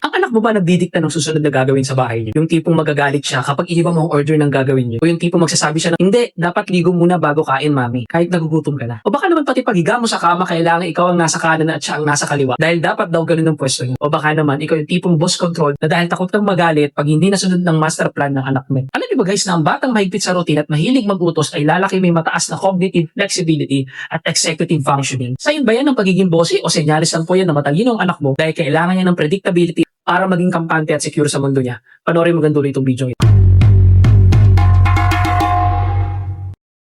Ang anak mo ba nagdidikta ng susunod na gagawin sa bahay niyo? Yung tipong magagalit siya kapag iniba mo ang order ng gagawin niyo? O yung tipong magsasabi siya na, hindi, dapat ligo muna bago kain, mami, kahit nagugutom ka na? O baka naman pati paghiga mo sa kama, kailangan ikaw ang nasa kanan at siya ang nasa kaliwa dahil dapat daw ganun ang pwesto niyo? O baka naman ikaw yung tipong boss control na dahil takot kang magalit pag hindi nasunod ng master plan ng anak mo? Alam niyo ba guys na ang batang mahigpit sa routine at mahilig mag-utos ay lalaki may mataas na cognitive flexibility at executive functioning? Sign ba yan ng pagiging bossy o senyales lang po yan na matalino ang anak mo dahil kailangan niya ng predictability para maging kampante at secure sa mundo niya? Panoorin mo ganito itong video.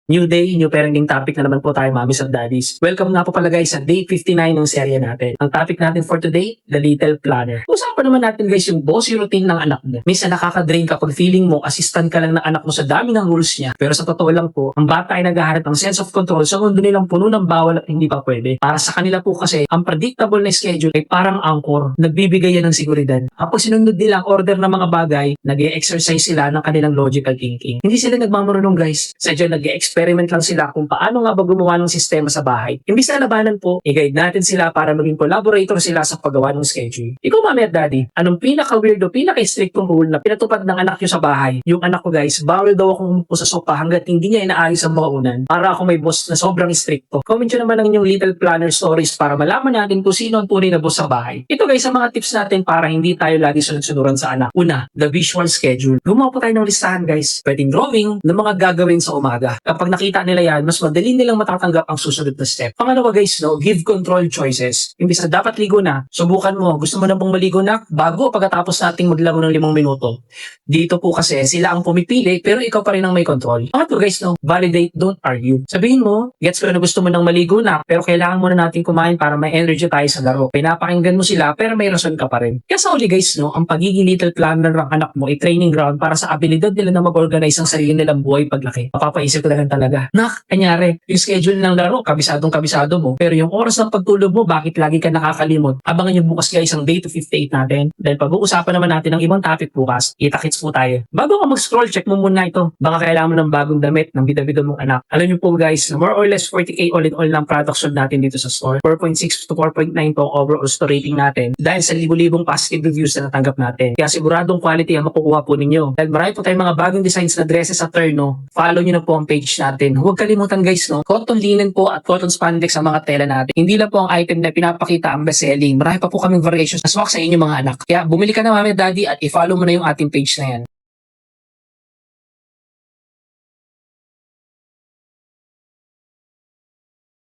New day, new parenting topic na naman po tayo, mommies and daddies. Welcome nga po pala guys sa day 59 ng serye natin. Ang topic natin for today, the little planner. Usapan naman natin guys yung bossy routine ng anak mo. Minsan nakaka-drain kapag feeling mo assistant ka lang ng anak mo sa dami ng rules niya. Pero sa totoo lang po, ang bata ay naghahanap ng sense of control sa mundo nilang puno ng bawal at hindi pa pwede. Para sa kanila po kasi, ang predictable na schedule ay parang anchor. Nagbibigay yan ng seguridad. Kapag sinunod nila ang order ng mga bagay, nag-e-exercise sila ng kanilang logical thinking. Hindi sila nagmamurunong guys. Sadya nag-e-experiment lang sila kung paano nga ba gumawa ng sistema sa bahay. Imbis na labanan po, i-guide natin sila para maging collaborator sila sa paggawa ng schedule. Ikaw mami at daddy, anong pinaka-weirdo, pinaka-strictong rule na pinatupad ng anak nyo sa bahay? Yung anak ko guys, bawal daw akong umupo sa sopa hanggat hindi niya inaayos ang mga unan para ako may boss na sobrang stricto. Comment nyo naman ang inyong little planner stories para malaman natin kung sino ang tunay na boss sa bahay. Ito guys, ang mga tips natin para hindi tayo lagi sunod-sunuran sa anak. Una, the visual schedule. Gumawa po tayo ng listahan guys. Pwedeng drawing ng mga gagawin sa umaga. Kapag nakita nila yan, mas madali nilang matatanggap ang susunod na step. Pangalawa guys, give control choices. Imbis na dapat ligo na, subukan mo, gusto mo na bang maligo na bago pagkatapos nating maglaro ng 5 minuto. Dito po kasi sila ang pumipili pero ikaw pa rin ang may control. Pangatlo guys, validate, don't argue. Sabihin mo, gets ko na gusto mo nang maligo na pero kailangan muna natin kumain para may energy tayo sa laro. Pinapakinggan mo sila pero may rason ka pa rin. Kaya sa uli guys, ang pagiging little planner ng anak mo ay training ground para sa abilidad nila na mag-organize ang sarili nilang buhay paglaki. Mapapaisip ka na lang talaga. Kanyari, yung schedule ng laro, kabisado mo. Pero yung oras ng pagtulog mo, bakit lagi ka nakakalimot? Abangan yung bukas guys ang day 258 natin. Dahil pag-uusapan naman natin ng ibang topic bukas, kita-kits po tayo. Bago ka mag-scroll, check mo muna ito. Baka kailangan mo ng bagong damit ng bida-bida mong anak. Alam niyo po guys, more or less 40k all in all ng production natin dito sa store. 4.6 to 4.9 po overall store rating natin. Dahil sa libo-libong positive reviews na natanggap natin. Kaya siguradong quality ang makukuha po ninyo. Dahil marami po tayong mga bagong designs na dresses sa Terno. Follow nyo na po ang page natin. Huwag kalimutan guys, cotton linen po at cotton spandex ang mga tela natin. Hindi lang po ang item na pinapakita ang best selling. Marami pa po kaming variations na swak sa inyo mga anak. Kaya bumili ka na mami at daddy at i-follow mo na yung ating page na yan.